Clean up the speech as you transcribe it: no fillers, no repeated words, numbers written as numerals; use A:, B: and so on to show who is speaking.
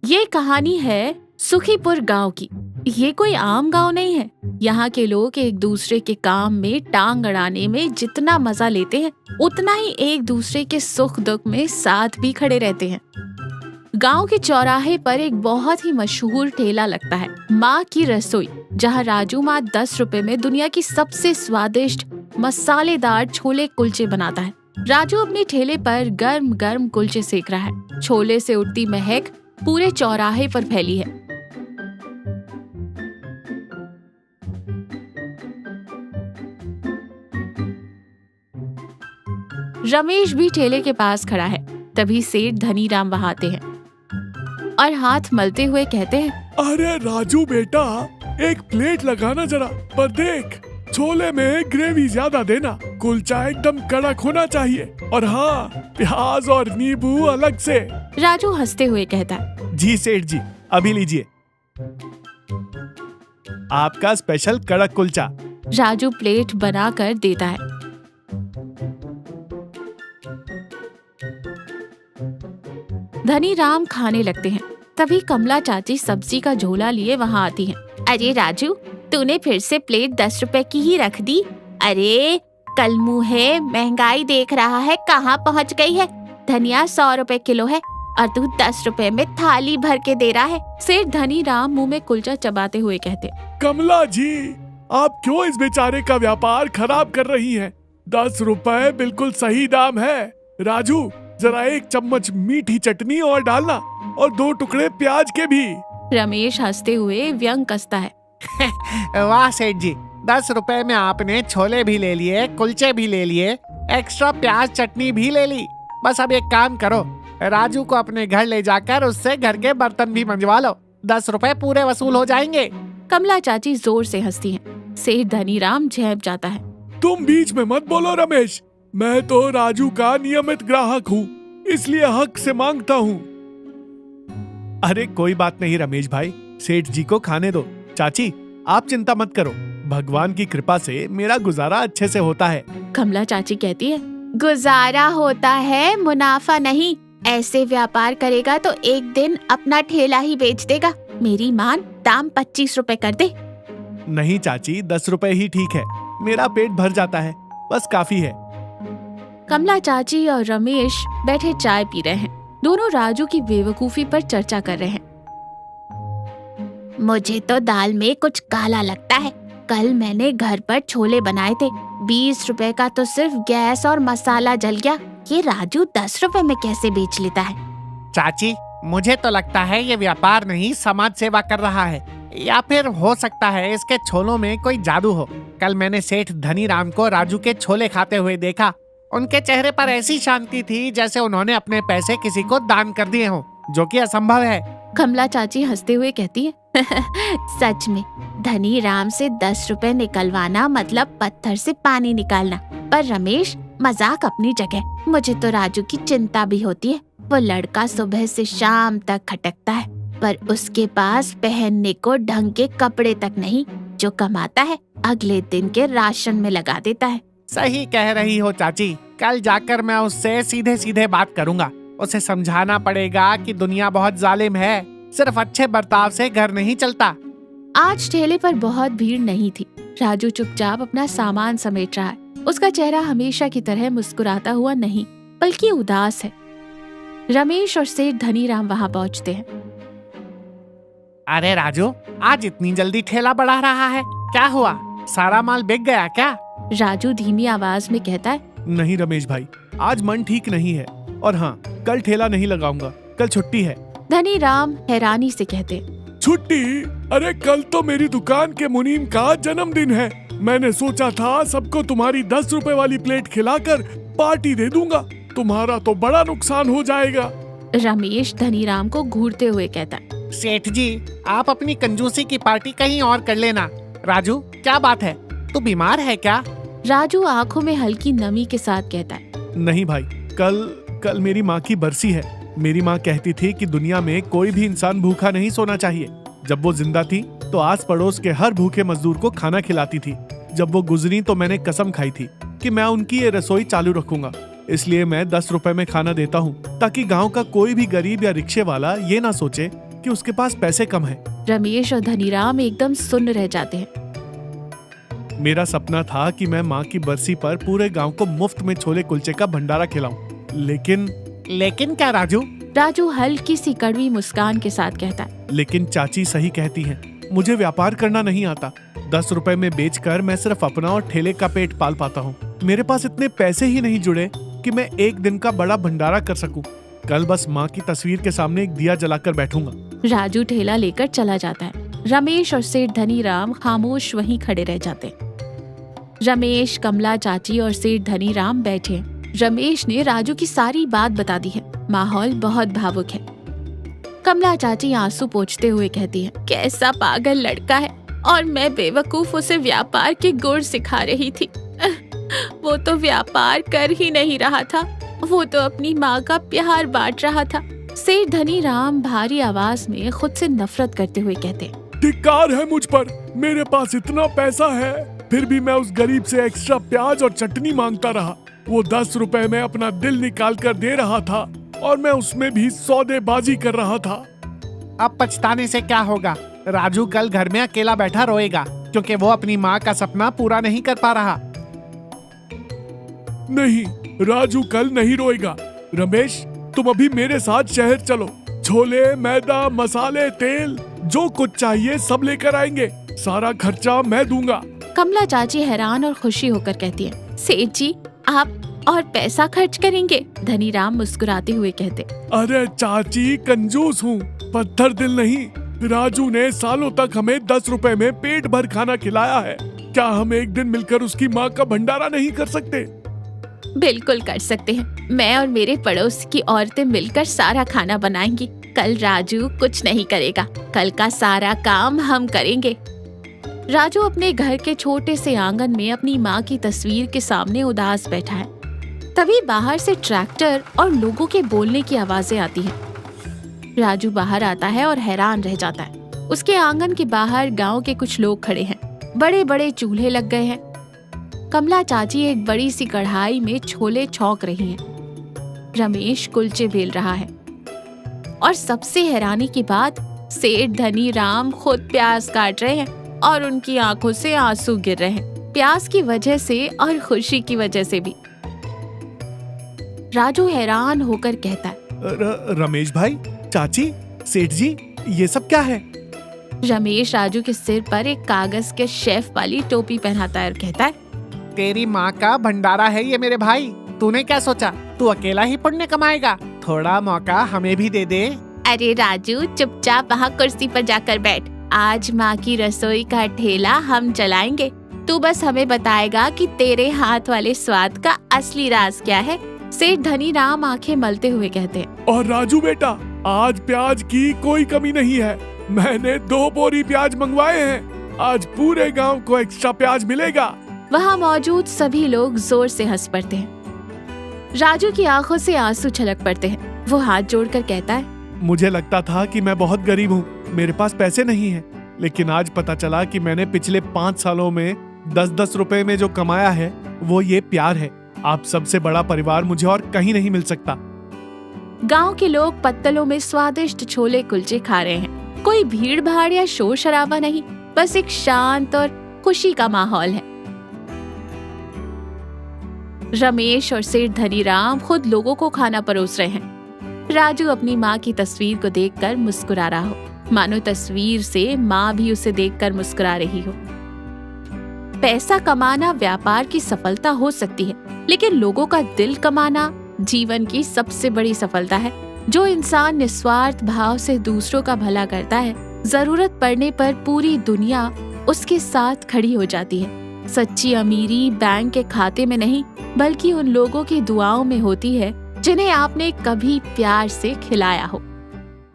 A: ये कहानी है सुखीपुर गांव की। ये कोई आम गांव नहीं है। यहाँ के लोग एक दूसरे के काम में टांग अड़ाने में जितना मजा लेते हैं, उतना ही एक दूसरे के सुख दुख में साथ भी खड़े रहते हैं। गांव के चौराहे पर एक बहुत ही मशहूर ठेला लगता है, माँ की रसोई, जहाँ राजू माँ 10 रुपए में दुनिया की सबसे स्वादिष्ट मसालेदार छोले कुलचे बनाता है। राजू अपने ठेले पर गर्म गर्म कुलचे सेक रहा है। छोले से उठती महक पूरे चौराहे पर फैली है। रमेश भी ठेले के पास खड़ा है। तभी सेठ धनीराम वहां आते हैं और हाथ मलते हुए कहते हैं,
B: अरे राजू बेटा, एक प्लेट लगाना जरा, पर देख छोले में ग्रेवी ज्यादा देना, कुलचा एकदम कड़क होना चाहिए, और हाँ, प्याज और नींबू अलग से।
A: राजू हंसते हुए कहता है,
B: जी सेठ जी, अभी लीजिए आपका स्पेशल कड़क कुलचा।
A: राजू प्लेट बना कर देता है। धनीराम खाने लगते हैं। तभी कमला चाची सब्जी का झोला लिए वहाँ आती हैं। अरे राजू, तूने फिर से प्लेट 10 रुपए की ही रख दी। अरे कल मुँह महंगाई देख रहा है, कहाँ पहुँच गई है। धनिया 100 रुपए किलो है और तू 10 रुपए में थाली भर के दे रहा है। सेठ धनीराम मुंह में कुलचा चबाते हुए कहते,
B: कमला जी, आप क्यों इस बेचारे का व्यापार खराब कर रही हैं? 10 रुपए बिल्कुल सही दाम है। राजू, जरा 1 चम्मच मीठी चटनी और डालना, और 2 टुकड़े प्याज के भी।
A: रमेश हंसते हुए व्यंग कसता है।
C: वाह सेठ जी, 10 रुपए में आपने छोले भी ले लिए, कुलचे भी ले लिए, एक्स्ट्रा प्याज चटनी भी ले ली। बस अब एक काम करो, राजू को अपने घर ले जाकर उससे घर के बर्तन भी मंजवा लो। 10 रुपए पूरे वसूल हो जाएंगे।
A: कमला चाची जोर से हंसती हैं। सेठ धनीराम झेप जाता है।
B: तुम बीच में मत बोलो रमेश, मैं तो राजू का नियमित ग्राहक हूँ, इसलिए हक से मांगता हूँ। अरे कोई बात नहीं रमेश भाई, सेठ जी को खाने दो। चाची, आप चिंता मत करो, भगवान की कृपा से मेरा गुजारा अच्छे से होता है।
A: कमला चाची कहती है, गुजारा होता है, मुनाफा नहीं। ऐसे व्यापार करेगा तो एक दिन अपना ठेला ही बेच देगा। मेरी मान, दाम 25 रुपए कर दे।
B: नहीं चाची, 10 रुपए ही ठीक है, मेरा पेट भर जाता है, बस काफी है।
A: कमला चाची और रमेश बैठे चाय पी रहे हैं। दोनों राजू की बेवकूफी पर चर्चा कर रहे हैं। मुझे तो दाल में कुछ काला लगता है। कल मैंने घर पर छोले बनाए थे, 20 रुपए का तो सिर्फ गैस और मसाला जल गया। ये राजू 10 रुपए में कैसे बेच लेता है?
C: चाची, मुझे तो लगता है ये व्यापार नहीं, समाज सेवा कर रहा है, या फिर हो सकता है इसके छोलों में कोई जादू हो। कल मैंने सेठ धनीराम को राजू के छोले खाते हुए देखा। उनके चेहरे पर ऐसी शांति थी जैसे उन्होंने अपने पैसे किसी को दान कर दिए हों, जो कि असंभव है।
A: कमला चाची हंसते हुए कहती है, सच में धनीराम से 10 रुपए निकलवाना मतलब पत्थर से पानी निकालना। पर रमेश, मजाक अपनी जगह, मुझे तो राजू की चिंता भी होती है। वो लड़का सुबह से शाम तक खटकता है, पर उसके पास पहनने को ढंग के कपड़े तक नहीं। जो कमाता है अगले दिन के राशन में लगा देता है।
C: सही कह रही हो चाची, कल जाकर मैं उससे सीधे सीधे बात करूंगा। उसे समझाना पड़ेगा कि दुनिया बहुत जालिम है, सिर्फ अच्छे बर्ताव से घर नहीं चलता।
A: आज ठेले पर बहुत भीड़ नहीं थी। राजू चुपचाप अपना सामान समेट रहा है। उसका चेहरा हमेशा की तरह मुस्कुराता हुआ नहीं, बल्कि उदास है। रमेश और सेठ धनीराम वहां पहुंचते हैं।
C: अरे राजू, आज इतनी जल्दी ठेला बढ़ा रहा है, क्या हुआ? सारा माल बिक गया क्या?
A: राजू धीमी आवाज में कहता है,
B: नहीं रमेश भाई, आज मन ठीक नहीं है, और हाँ, कल ठेला नहीं लगाऊंगा, कल छुट्टी है।
A: धनीराम हैरानी से कहते,
B: छुट्टी? अरे कल तो मेरी दुकान के मुनीम का जन्मदिन है। मैंने सोचा था सबको तुम्हारी 10 रुपए वाली प्लेट खिलाकर पार्टी दे दूंगा, तुम्हारा तो बड़ा नुकसान हो जाएगा।
A: रमेश धनीराम को घूरते हुए कहता है,
C: सेठ जी, आप अपनी कंजूसी की पार्टी कहीं और कर लेना। राजू, क्या बात है, तू बीमार है क्या?
A: राजू आंखों में हल्की नमी के साथ कहता है,
B: नहीं भाई, कल मेरी माँ की बरसी है। मेरी माँ कहती थी कि दुनिया में कोई भी इंसान भूखा नहीं सोना चाहिए। जब वो जिंदा थी तो आस पड़ोस के हर भूखे मजदूर को खाना खिलाती थी। जब वो गुजरी तो मैंने कसम खाई थी कि मैं उनकी ये रसोई चालू रखूंगा। इसलिए मैं 10 रुपए में खाना देता हूँ, ताकि गांव का कोई भी गरीब या रिक्शे वाला ये ना सोचे कि उसके पास पैसे कम है।
A: रमेश और धनीराम एकदम सुन्न रह जाते हैं।
B: मेरा सपना था कि मैं माँ की बरसी पर पूरे गांव को मुफ्त में छोले कुलचे का भंडारा खिलाऊं,
C: लेकिन क्या राजू?
A: राजू हल्की सी कड़वी मुस्कान के साथ कहता है।
B: लेकिन चाची सही कहती हैं, मुझे व्यापार करना नहीं आता। 10 रुपए में बेचकर मैं सिर्फ अपना और ठेले का पेट पाल पाता हूँ। मेरे पास इतने पैसे ही नहीं जुड़े कि मैं एक दिन का बड़ा भंडारा कर सकूं। कल बस माँ की तस्वीर के सामने एक दिया जलाकर बैठूंगा।
A: राजू ठेला लेकर चला जाता है। रमेश और सेठ धनीराम खामोश वहीं खड़े रह जाते हैं। रमेश, कमला चाची और सेठ धनीराम बैठे हैं। रमेश ने राजू की सारी बात बता दी है। माहौल बहुत भावुक है। कमला चाची आंसू पोंछते हुए कहती है, कैसा पागल लड़का है और मैं बेवकूफ उसे व्यापार के गुर सिखा रही थी। वो तो व्यापार कर ही नहीं रहा था, वो तो अपनी माँ का प्यार बांट रहा था। सेठ धनीराम भारी आवाज में खुद से नफरत करते हुए कहते,
B: धिक्कार है मुझ पर। मेरे पास इतना पैसा है, फिर भी मैं उस गरीब से एक्स्ट्रा प्याज और चटनी मांगता रहा। वो 10 रुपए में अपना दिल निकाल कर दे रहा था और मैं उसमें भी सौदेबाजी कर रहा था।
C: अब पछताने से क्या होगा? राजू कल घर में अकेला बैठा रोएगा क्योंकि वो अपनी माँ का सपना पूरा नहीं कर पा रहा।
B: नहीं, राजू कल नहीं रोएगा। रमेश, तुम अभी मेरे साथ शहर चलो। छोले, मैदा, मसाले, तेल, जो कुछ चाहिए सब लेकर आएंगे। सारा खर्चा मैं दूंगा।
A: कमला चाची हैरान और खुशी होकर कहती है, सेठ जी आप और पैसा खर्च करेंगे? धनीराम मुस्कुराते हुए कहते,
B: अरे चाची, कंजूस हूँ, पत्थर दिल नहीं। राजू ने सालों तक हमें 10 रुपए में पेट भर खाना खिलाया है। क्या हम एक दिन मिलकर उसकी माँ का भंडारा नहीं कर सकते?
A: बिल्कुल कर सकते हैं। मैं और मेरे पड़ोस की औरतें मिलकर सारा खाना बनाएंगी। कल राजू कुछ नहीं करेगा, कल का सारा काम हम करेंगे। राजू अपने घर के छोटे से आंगन में अपनी माँ की तस्वीर के सामने उदास बैठा है। तभी बाहर से ट्रैक्टर और लोगों के बोलने की आवाजें आती हैं। राजू बाहर आता है और हैरान रह जाता है। उसके आंगन के बाहर गांव के कुछ लोग खड़े हैं। बड़े बड़े चूल्हे लग गए हैं। कमला चाची एक बड़ी सी कढ़ाई में छोले छौंक रही हैं। रमेश कुलचे बेल रहा है। और सबसे हैरानी की बात, सेठ धनीराम खुद प्याज काट रहे हैं और उनकी आंखों से आंसू गिर रहे हैं, प्याज की वजह से और खुशी की वजह से भी। राजू हैरान होकर कहता है,
B: रमेश भाई, चाची, सेठ जी, ये सब क्या है?
A: रमेश राजू के सिर पर एक कागज के शेफ वाली टोपी पहनाता है और कहता है,
C: तेरी माँ का भंडारा है ये मेरे भाई। तूने क्या सोचा तू अकेला ही पुण्य कमाएगा? थोड़ा मौका हमें भी दे दे।
A: अरे राजू, चुपचाप वहाँ कुर्सी पर जाकर बैठ। आज माँ की रसोई का ठेला हम चलाएंगे। तू बस हमें बताएगा कि तेरे हाथ वाले स्वाद का असली राज क्या है। सेठ धनीराम आंखें मलते हुए कहते हैं,
B: और राजू बेटा, आज प्याज की कोई कमी नहीं है। मैंने 2 बोरी प्याज मंगवाए हैं। आज पूरे गांव को एक्स्ट्रा प्याज मिलेगा।
A: वहाँ मौजूद सभी लोग जोर से हंस पड़ते हैं। राजू की आंखों से आंसू छलक पड़ते हैं। वो हाथ जोड़कर कहता है,
B: मुझे लगता था कि मैं बहुत गरीब हूँ, मेरे पास पैसे नहीं हैं, लेकिन आज पता चला कि मैंने पिछले 5 सालों में 10-10 रुपए में जो कमाया है वो ये प्यार है। आप सबसे बड़ा परिवार मुझे और कहीं नहीं मिल सकता।
A: गांव के लोग पत्तलों में स्वादिष्ट छोले कुलचे खा रहे हैं। कोई भीड़ भाड़ या शोर शराबा नहीं, बस एक शांत और खुशी का माहौल है। रमेश और सेठ धनीराम खुद लोगों को खाना परोस रहे हैं। राजू अपनी माँ की तस्वीर को देखकर मुस्कुरा रहा हो, मानो तस्वीर से माँ भी उसे देखकर मुस्कुरा रही हो। पैसा कमाना व्यापार की सफलता हो सकती है, लेकिन लोगों का दिल कमाना जीवन की सबसे बड़ी सफलता है। जो इंसान निस्वार्थ भाव से दूसरों का भला करता है, जरूरत पड़ने पर पूरी दुनिया उसके साथ खड़ी हो जाती है। सच्ची अमीरी बैंक के खाते में नहीं, बल्कि उन लोगों की दुआओं में होती है जिन्हें आपने कभी प्यार से खिलाया हो।